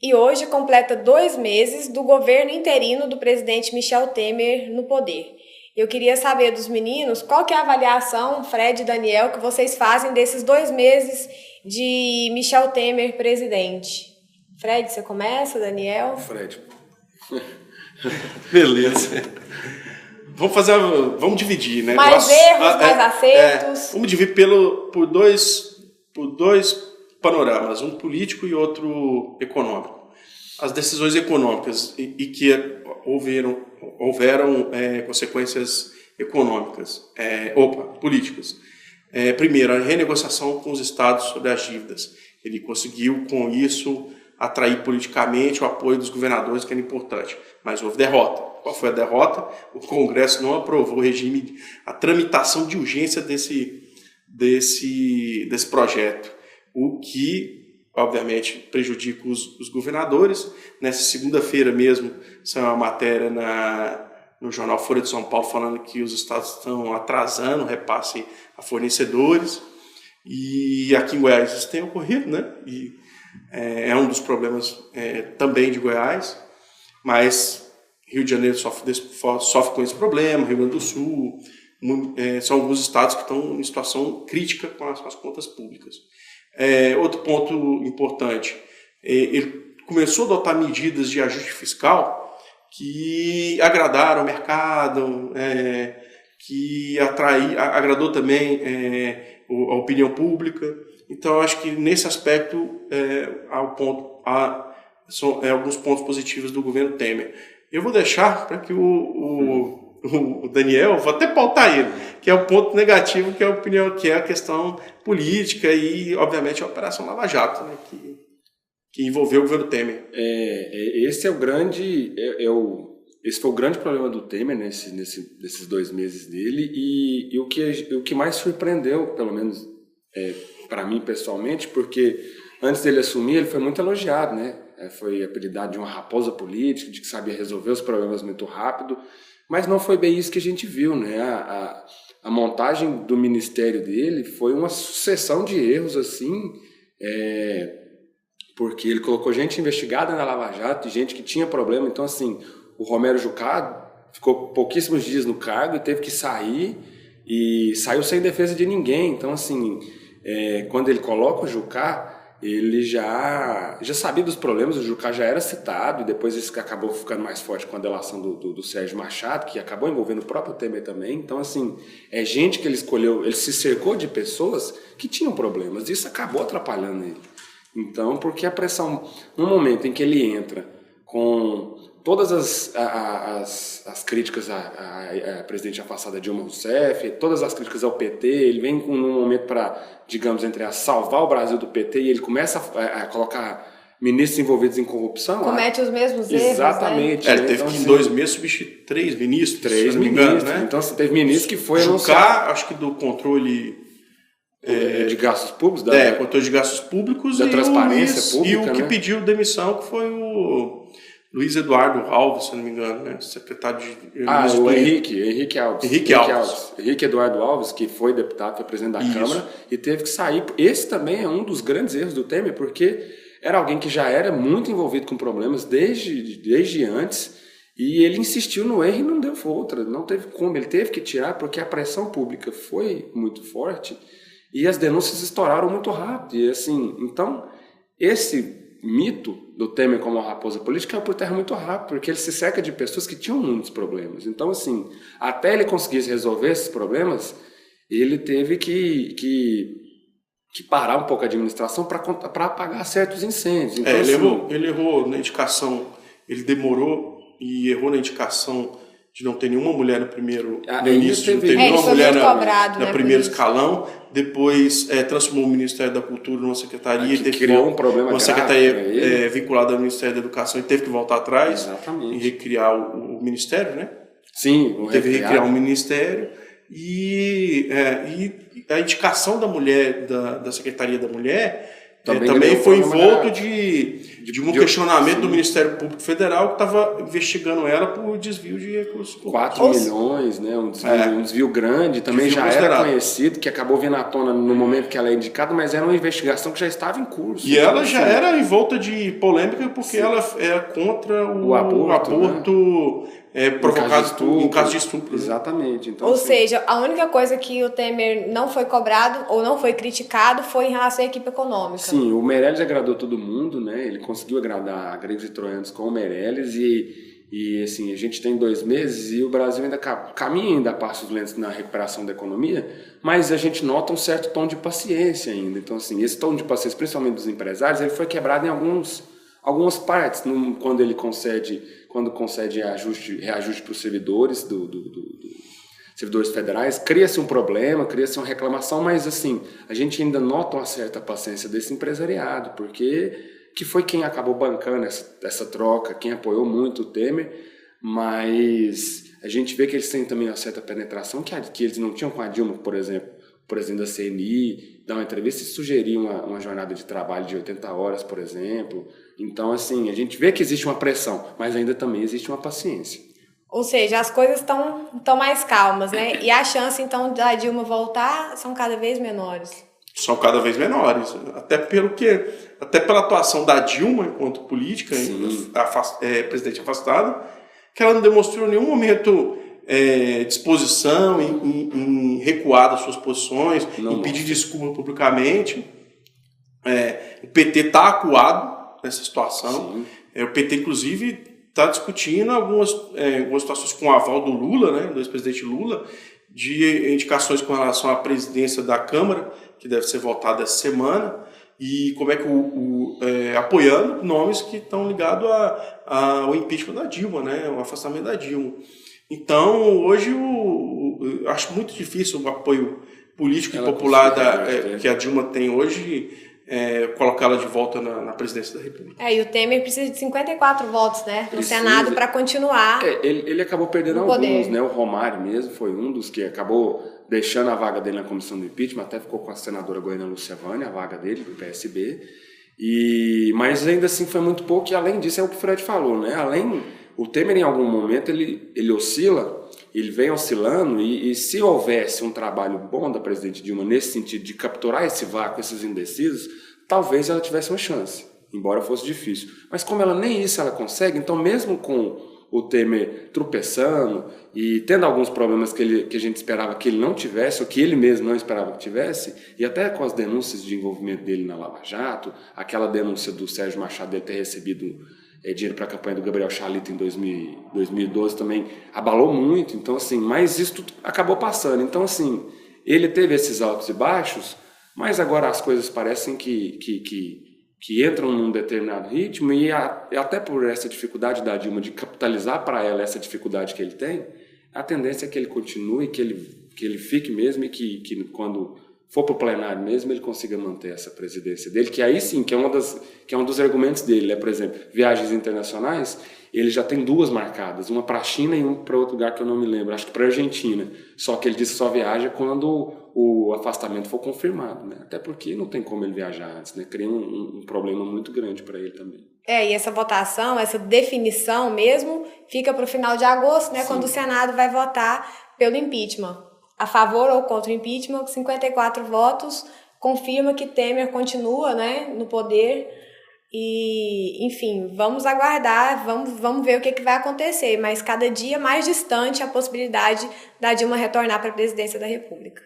e hoje completa 2 meses do governo interino do presidente Michel Temer no poder. Eu queria saber dos meninos qual que é a avaliação, Fred e Daniel, que vocês fazem desses 2 meses de Michel Temer presidente. Fred, você começa, Daniel? Fred. Beleza. Vamos dividir, né? Mais erros, mais acertos. Vamos dividir por dois panoramas, um político e outro econômico. As decisões econômicas e que houveram consequências econômicas, políticas. Primeiro, a renegociação com os estados sobre as dívidas. Ele conseguiu, com isso, atrair politicamente o apoio dos governadores, que era importante. Mas houve derrota. Qual foi a derrota? O Congresso não aprovou a tramitação de urgência desse projeto, o que, obviamente, prejudica os governadores. Nessa segunda-feira mesmo, saiu uma matéria no jornal Folha de São Paulo falando que os estados estão atrasando o repasse a fornecedores. E aqui em Goiás isso tem ocorrido, né? E é um dos problemas também de Goiás, mas Rio de Janeiro sofre com esse problema, Rio Grande do Sul, são alguns estados que estão em situação crítica com as contas públicas. Outro ponto importante, ele começou a adotar medidas de ajuste fiscal que agradaram o mercado, que agradou também a opinião pública. Então, eu acho que nesse aspecto há alguns pontos positivos do governo Temer. Eu vou deixar para que o Daniel, vou até pautar ele, que é o ponto negativo, que é a opinião, que é a questão política e, obviamente, a Operação Lava Jato, né, que envolveu o governo Temer. Esse foi o grande problema do Temer nesses 2 meses dele e o que mais surpreendeu, pelo menos para mim pessoalmente, porque antes dele assumir ele foi muito elogiado, né? Foi apelidado de uma raposa política, de que sabia resolver os problemas muito rápido, mas não foi bem isso que a gente viu, né? A montagem do ministério dele foi uma sucessão de erros, assim, porque ele colocou gente investigada na Lava Jato, gente que tinha problema. Então, assim, o Romero Jucá ficou pouquíssimos dias no cargo e teve que sair, e saiu sem defesa de ninguém. Então, assim, quando ele coloca o Jucá, ele já sabia dos problemas, o Jucá já era citado, e depois isso acabou ficando mais forte com a delação do Sérgio Machado, que acabou envolvendo o próprio Temer também. Então, assim, gente que ele escolheu, ele se cercou de pessoas que tinham problemas, e isso acabou atrapalhando ele. Então, porque a pressão, no momento em que ele entra com todas as críticas à presidente afastada Dilma Rousseff, todas as críticas ao PT, ele vem num momento para, digamos, salvar o Brasil do PT, e ele começa a colocar ministros envolvidos em corrupção. Comete os mesmos erros. Exatamente. Né? Ele teve que, em 2 meses, substituir 3 ministros. 3 ministros, né? Então, teve ministro que foi anunciado. Acho que do controle de gastos públicos. Controle de gastos públicos da transparência pública. E o que pediu demissão, que foi o Luiz Eduardo Alves, se não me engano, né? Secretário de... o Henrique Alves. Henrique Eduardo Alves, que foi deputado, foi presidente da Câmara, e teve que sair. Esse também é um dos grandes erros do Temer, porque era alguém que já era muito envolvido com problemas desde antes, e ele insistiu no erro e não deu outra, não teve como. Ele teve que tirar, porque a pressão pública foi muito forte, e as denúncias estouraram muito rápido. E assim, então, esse mito do Temer como uma raposa política caiu por terra muito rápido, porque ele se cerca de pessoas que tinham muitos problemas. Então, assim, até ele conseguir resolver esses problemas, ele teve que parar um pouco a administração para apagar certos incêndios. Então, ele errou na indicação, ele demorou e errou na indicação de não ter nenhuma mulher no primeiro início, não ter nenhuma mulher no primeiro escalão. Depois transformou o Ministério da Cultura numa secretaria, criou um problema uma secretaria vinculada ao Ministério da Educação, e teve que voltar atrás. Exatamente. E recriar o Ministério, né? Sim, teve que recriar um Ministério. E a indicação da mulher, da Secretaria da Mulher, também foi envolto de um questionamento do Ministério Público Federal que estava investigando ela por desvio de recursos públicos. 4 milhões, né? Um desvio grande, também já era conhecido, que acabou vindo à tona no momento que ela é indicada, mas era uma investigação que já estava em curso. E ela já era envolta de polêmica porque ela é contra o aborto provocado em caso de estupro. Exatamente. Então, ou seja, a única coisa que o Temer não foi cobrado ou não foi criticado foi em relação à equipe econômica. Sim, o Meirelles agradou todo mundo, né? Ele conseguiu agradar gregos e troianos com o Meirelles e assim, a gente tem 2 meses e o Brasil ainda caminha ainda a passos lentos na recuperação da economia, mas a gente nota um certo tom de paciência ainda. Então, assim, esse tom de paciência, principalmente dos empresários, ele foi quebrado em algumas partes, quando concede reajuste para os servidores servidores federais, cria-se um problema, cria-se uma reclamação, mas assim, a gente ainda nota uma certa paciência desse empresariado, porque que foi quem acabou bancando essa troca, quem apoiou muito o Temer, mas a gente vê que eles têm também uma certa penetração que eles não tinham com a Dilma, por exemplo. O presidente da CNI dá uma entrevista e sugerir uma jornada de trabalho de 80 horas, por exemplo. Então, assim, a gente vê que existe uma pressão, mas ainda também existe uma paciência. Ou seja, as coisas estão mais calmas, né? E a chance, então, da Dilma voltar são cada vez menores. São cada vez menores. Até pela atuação da Dilma enquanto política, presidente afastada, que ela não demonstrou em nenhum momento disposição em recuar das suas posições, em pedir desculpa publicamente. O PT está acuado nessa situação. O PT, inclusive, está discutindo algumas situações com o aval do Lula, né, do ex-presidente Lula, de indicações com relação à presidência da Câmara, que deve ser votada essa semana, e como é que apoiando nomes que estão ligados ao impeachment da Dilma, né, o afastamento da Dilma. Então, hoje, eu acho muito difícil o apoio político e popular que a Dilma tem hoje, colocá-la de volta na presidência da República. E o Temer precisa de 54 votos, né, no Senado para continuar. Ele acabou perdendo alguns, né? O Romário mesmo foi um dos que acabou deixando a vaga dele na comissão do impeachment, até ficou com a senadora goiana Lúcia Vânia, a vaga dele, do PSB. Mas ainda assim foi muito pouco, e além disso é o que o Fred falou, né? O Temer, em algum momento, ele oscila, ele vem oscilando, e se houvesse um trabalho bom da presidente Dilma nesse sentido de capturar esse vácuo, esses indecisos, talvez ela tivesse uma chance, embora fosse difícil. Mas como ela nem isso ela consegue, então mesmo com o Temer tropeçando e tendo alguns problemas que a gente esperava que ele não tivesse, ou que ele mesmo não esperava que tivesse, e até com as denúncias de envolvimento dele na Lava Jato, aquela denúncia do Sérgio Machado dele ter recebido dinheiro para a campanha do Gabriel Chalita em 2012 também abalou muito, então assim, mas isso tudo acabou passando. Então assim, ele teve esses altos e baixos, mas agora as coisas parecem que entram num determinado ritmo, e até por essa dificuldade da Dilma de capitalizar para ela essa dificuldade que ele tem, a tendência é que ele continue, que ele fique mesmo, e que quando for para o plenário mesmo, ele consiga manter essa presidência dele, que aí sim, que é um dos argumentos dele, né? Por exemplo, viagens internacionais, ele já tem 2 marcadas, uma para a China e uma para outro lugar que eu não me lembro, acho que para a Argentina, só que ele disse que só viaja quando o afastamento for confirmado, né? Até porque não tem como ele viajar antes, né? Cria um problema muito grande para ele também. E essa votação, essa definição mesmo, fica para o final de agosto, né? Sim. Quando o Senado vai votar pelo impeachment. A favor ou contra o impeachment, 54 votos, confirma que Temer continua, né, no poder. E, enfim, vamos aguardar, vamos ver o que vai acontecer, mas cada dia mais distante a possibilidade da Dilma retornar para a presidência da República.